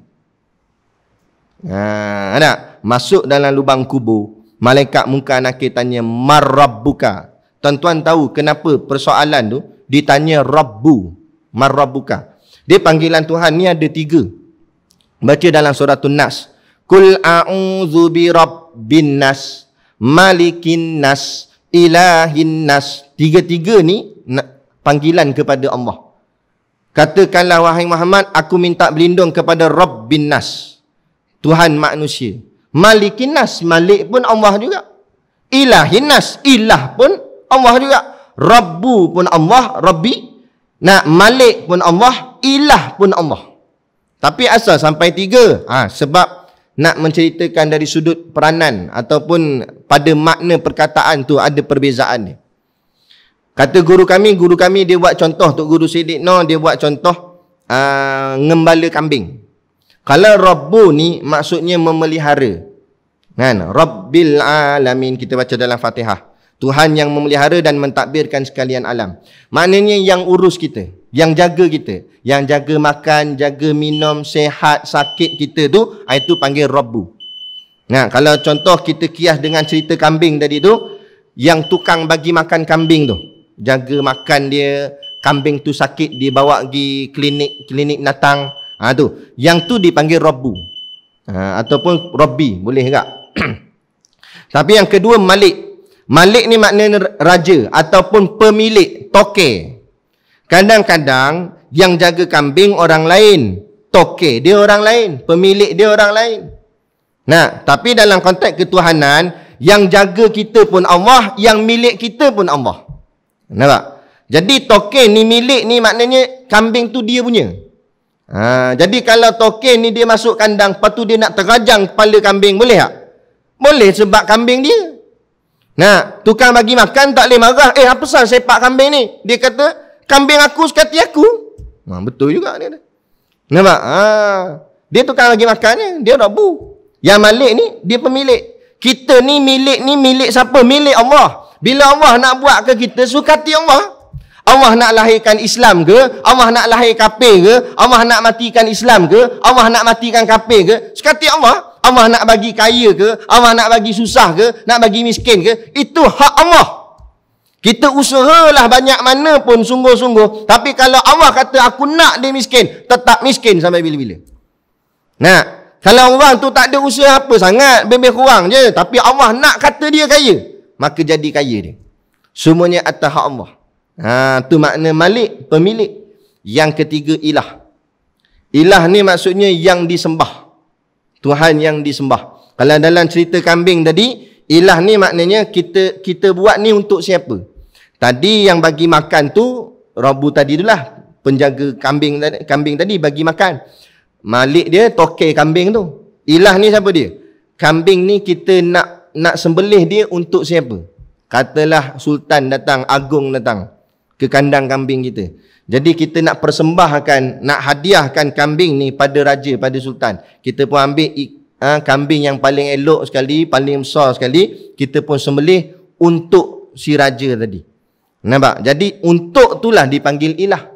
Masuk dalam lubang kubur, malaikat munkar nakir tanya, Mar Rabbuka. Tuan-tuan tahu kenapa persoalan tu ditanya Rabbu, Mar Rabbuka? Dia panggilan Tuhan ni ada 3. Baca dalam surah An-Nas. Kul a'udzu bi rabbin nas, malikin nas, ilahin nas. 3 ni panggilan kepada Allah. Katakanlah wahai Muhammad, aku minta berlindung kepada Rabbin nas, Tuhan manusia. Malikin nas, malik pun Allah juga. Ilahin nas, ilah pun Allah juga. Rabbu pun Allah, Rabbi. Malik pun Allah, ilah pun Allah. Tapi asal sampai 3? Sebab nak menceritakan dari sudut peranan ataupun pada makna perkataan tu ada perbezaan dia. Kata guru kami dia buat contoh, Tok Guru Siddiq Noh, dia buat contoh ngembala kambing. Kalau Rabbu ni maksudnya memelihara. Rabbil alamin, kita baca dalam Fatihah. Tuhan yang memelihara dan mentadbirkan sekalian alam. Maknanya yang urus kita, yang jaga kita, yang jaga makan, jaga minum, sehat, sakit kita tu, itu panggil Rabbu. Kalau contoh kita kias dengan cerita kambing tadi tu, yang tukang bagi makan kambing tu, jaga makan dia, kambing tu sakit dibawa pergi klinik binatang, tu, yang tu dipanggil Rabbu. Ataupun Rabbi, boleh tak? Tapi yang kedua Malik. Malik ni maknanya raja ataupun pemilik, toke. Kadang-kadang yang jaga kambing orang lain, toke dia orang lain, pemilik dia orang lain. Tapi dalam konteks ketuhanan, yang jaga kita pun Allah, yang milik kita pun Allah. Nampak? Jadi toke ni, milik ni maknanya kambing tu dia punya. Jadi kalau toke ni dia masuk kandang, lepas tu dia nak terajang kepala kambing, boleh tak? Boleh, sebab kambing dia. Tukang bagi makan tak boleh marah. Apa pasal sepak kambing ni? Dia kata, kambing aku sekati aku. Betul juga dia. Nampak? Dia tukang bagi makannya, dia Rabbu. Yang Malik ni, dia pemilik. Kita ni milik siapa? Milik Allah. Bila Allah nak buat ke kita, sukati Allah. Allah nak lahirkan Islam ke? Allah nak lahir kafir ke? Allah nak matikan Islam ke? Allah nak matikan kafir ke? Sukati Allah. Allah nak bagi kaya ke? Allah nak bagi susah ke? Nak bagi miskin ke? Itu hak Allah. Kita usahalah banyak mana pun sungguh-sungguh. Tapi kalau Allah kata aku nak dia miskin, tetap miskin sampai bila-bila. Kalau orang tu tak ada usaha apa sangat, lebih kurang je, tapi Allah nak kata dia kaya, maka jadi kaya dia. Semuanya atas hak Allah. Tu makna Malik, pemilik. Yang ketiga Ilah. Ilah ni maksudnya yang disembah, Tuhan yang disembah. Kalau dalam cerita kambing tadi, ilah ni maknanya kita buat ni untuk siapa? Tadi yang bagi makan tu, Rabbu tadi itulah, penjaga kambing tadi bagi makan. Malik dia toke kambing tu. Ilah ni siapa dia? Kambing ni kita nak sembelih dia untuk siapa? Katalah sultan datang, agung datang. ke kandang kambing kita. Jadi kita nak persembahkan, nak hadiahkan kambing ni pada raja, pada sultan. Kita pun ambil kambing yang paling elok sekali, paling besar sekali, kita pun sembelih untuk si raja tadi. Nampak? Jadi untuk itulah dipanggil ilah.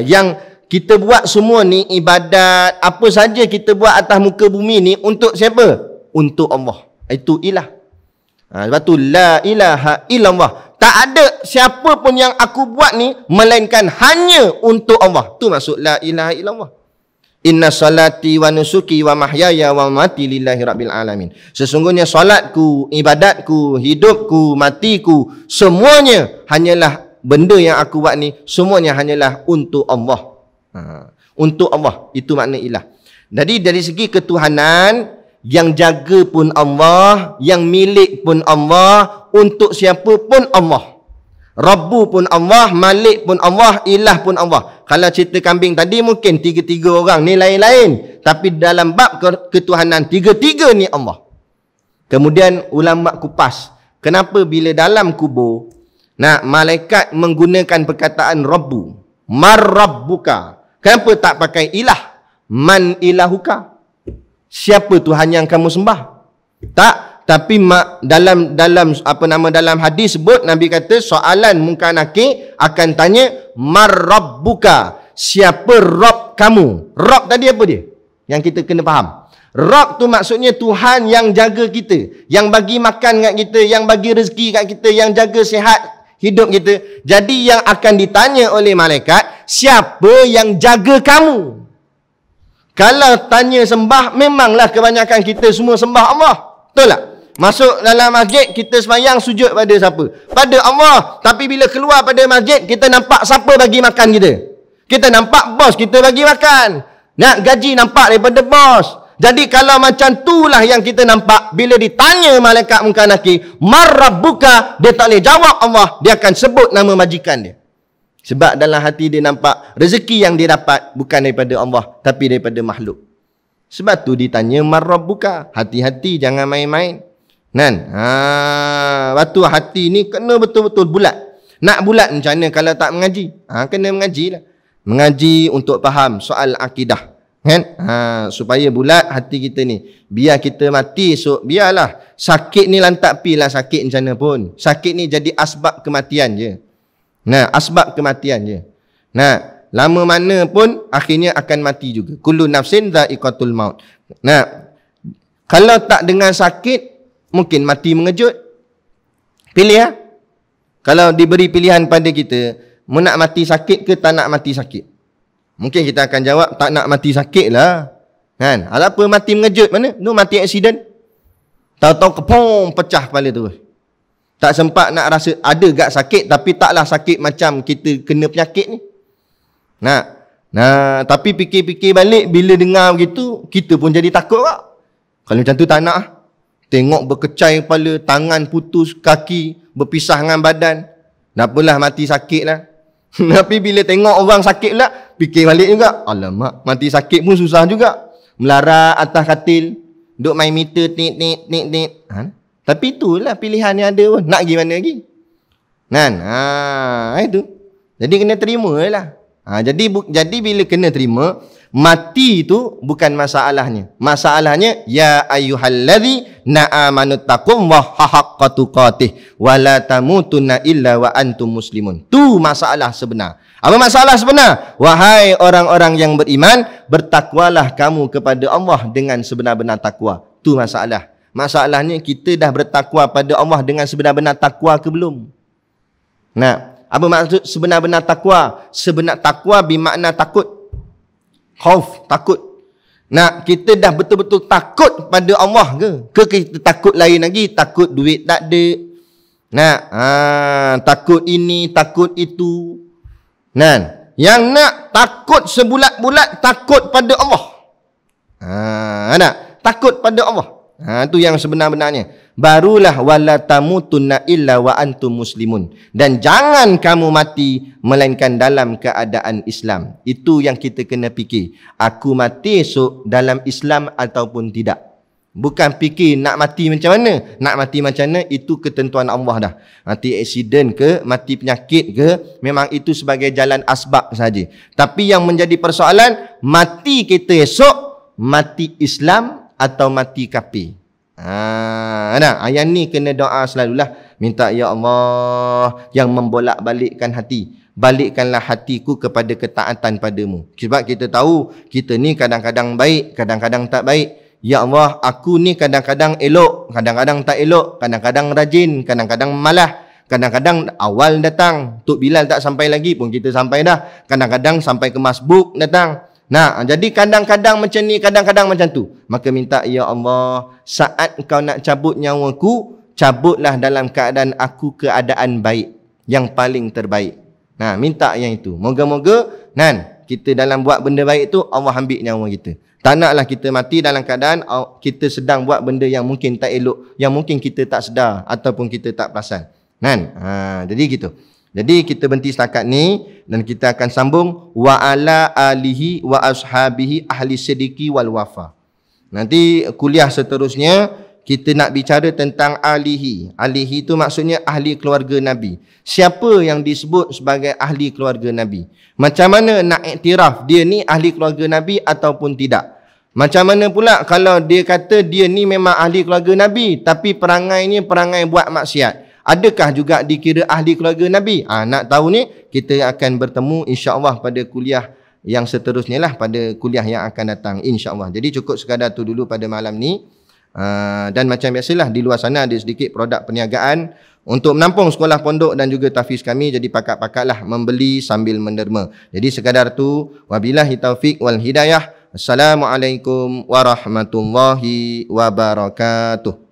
Yang kita buat semua ni ibadat, apa saja kita buat atas muka bumi ni untuk siapa? Untuk Allah. Itu ilah. Sebab tu la ilaha illallah. Tak ada siapa pun yang aku buat ni melainkan hanya untuk Allah. Tu maksud la ilaha illallah. Inna salati wa nusuki wa mahyaya wa mati lillahi rabbil alamin. Sesungguhnya solatku, ibadatku, hidupku, matiku, semuanya hanyalah benda yang aku buat ni, semuanya hanyalah untuk Allah. Untuk Allah. Itu makna ilah. Jadi dari segi ketuhanan, yang jaga pun Allah, yang milik pun Allah, untuk siapa pun Allah. Rabbu pun Allah, Malik pun Allah, Ilah pun Allah. Kalau cerita kambing tadi mungkin tiga-tiga orang ni lain-lain, tapi dalam bab ketuhanan tiga-tiga ni Allah. Kemudian ulama kupas, kenapa bila dalam kubur malaikat menggunakan perkataan Rabbu, Mar Rabbuka, kenapa tak pakai ilah? Man ilahuka, siapa Tuhan yang kamu sembah? Tak. Tapi dalam dalam hadis sebut, Nabi kata soalan munkar nakir akan tanya Mar Rabbuka, siapa Rabb kamu? Rabb tadi apa dia? Yang kita kena faham. Rabb tu maksudnya Tuhan yang jaga kita, yang bagi makan kat kita, yang bagi rezeki kat kita, yang jaga sihat hidup kita. Jadi yang akan ditanya oleh malaikat, siapa yang jaga kamu? Kalau tanya sembah, memanglah kebanyakan kita semua sembah Allah. Betul tak? Masuk dalam masjid, kita sembahyang sujud pada siapa? Pada Allah. Tapi bila keluar pada masjid, kita nampak siapa bagi makan kita? Kita nampak bos kita bagi makan. Nak gaji nampak daripada bos. Jadi kalau macam itulah yang kita nampak, bila ditanya malaikat munkar nakir, Mar Rabbuka, dia tak boleh jawab Allah, dia akan sebut nama majikan dia. Sebab dalam hati dia nampak rezeki yang dia dapat bukan daripada Allah, tapi daripada makhluk. Sebab tu ditanya Mar Rabbuka. Hati-hati, jangan main-main. Waktu hati ni kena betul-betul bulat. Nak bulat macam mana kalau tak mengaji? Kena mengaji lah. Mengaji untuk faham soal akidah. Kan? Supaya bulat hati kita ni. Biar kita mati esok, biarlah. Sakit ni lantak pi lah sakit macam mana pun. Sakit ni jadi asbab kematian je. Asbab kematian je. Lama mana pun akhirnya akan mati juga. Kullu nafsin dha'iqatul maut. Kalau tak dengan sakit, mungkin mati mengejut. Pilih ya. Kalau diberi pilihan pada kita, mau nak mati sakit ke tak nak mati sakit? Mungkin kita akan jawab, tak nak mati sakit lah. Kan? Apa mati mengejut mana? Tu mati aksiden. Tahu-tahu kepong pecah kepala tu. Tak sempat nak rasa ada gak sakit, tapi taklah sakit macam kita kena penyakit ni. Tapi fikir-fikir balik, bila dengar begitu, kita pun jadi takut kak. Kalau macam tu tak nak. Tengok berkecai kepala, tangan putus, kaki berpisah dengan badan. Napalah mati sakit lah. Tapi bila tengok orang sakit pula, fikir balik juga. Alamak, mati sakit pun susah juga. Melarat atas katil, duk main meter, nik. Tapi itulah pilihan yang ada pun. Nak pergi mana lagi? Itu. Jadi kena terima lah. Jadi bila kena terima, mati itu bukan masalahnya. Masalahnya, ya ayyuhalladzi na'amanu taqullaha haqqa tuqatih wa la tamutunna illa wa antum muslimun. Tu masalah sebenar. Apa masalah sebenar? Wahai orang-orang yang beriman, bertakwalah kamu kepada Allah dengan sebenar-benar takwa. Tu masalah. Masalahnya kita dah bertakwa pada Allah dengan sebenar-benar takwa ke belum? Apa maksud sebenar-benar takwa? Sebenar takwa bermakna takut. Khauf, takut. Kita dah betul-betul takut pada Allah ke? Ke kita takut lain lagi? Takut duit tak ada. Takut ini, takut itu. Yang nak takut sebulat-bulat, takut pada Allah. Takut pada Allah. Itu yang sebenar-benarnya. Barulah wala tamutunna illa wa antum muslimun. Dan jangan kamu mati melainkan dalam keadaan Islam. Itu yang kita kena fikir. Aku mati esok dalam Islam ataupun tidak. Bukan fikir nak mati macam mana. Nak mati macam mana, itu ketentuan Allah dah. Mati aksiden ke, mati penyakit ke, memang itu sebagai jalan asbab saja. Tapi yang menjadi persoalan, mati kita esok, mati Islam atau mati kafir. Yang ni kena doa selalulah. Minta, ya Allah yang membolak-balikkan hati, balikkanlah hatiku kepada ketaatan padamu. Sebab kita tahu, kita ni kadang-kadang baik, kadang-kadang tak baik. Ya Allah, aku ni kadang-kadang elok, kadang-kadang tak elok, kadang-kadang rajin, kadang-kadang malas, kadang-kadang awal datang, Tok Bilal tak sampai lagi pun kita sampai dah. Kadang-kadang sampai ke masbuk datang. Nah, jadi kadang-kadang macam ni, kadang-kadang macam tu. Maka minta, ya Allah, saat Engkau nak cabut nyawaku, cabutlah dalam keadaan aku keadaan baik, yang paling terbaik. Nah, minta yang itu. Moga-moga kita dalam buat benda baik tu, Allah ambil nyawa kita. Tak naklah kita mati dalam keadaan kita sedang buat benda yang mungkin tak elok, yang mungkin kita tak sedar ataupun kita tak perasan. Jadi gitu. Jadi kita berhenti setakat ni dan kita akan sambung wa ala alihi wa ashabihi ahli sidiki wal wafa. Nanti kuliah seterusnya kita nak bicara tentang alihi. Alihi itu maksudnya ahli keluarga Nabi. Siapa yang disebut sebagai ahli keluarga Nabi? Macam mana nak iktiraf dia ni ahli keluarga Nabi ataupun tidak? Macam mana pula kalau dia kata dia ni memang ahli keluarga Nabi tapi perangainya perangai buat maksiat? Adakah juga dikira ahli keluarga Nabi? Nak tahu ni, kita akan bertemu insya-Allah pada kuliah yang seterusnya lah, pada kuliah yang akan datang insya-Allah. Jadi cukup sekadar tu dulu pada malam ni. Dan macam biasalah, di luar sana ada sedikit produk perniagaan untuk menampung sekolah pondok dan juga tahfiz kami. Jadi pakat-pakatlah membeli sambil menderma. Jadi sekadar tu, wabillahi taufik wal hidayah. Assalamualaikum warahmatullahi wabarakatuh.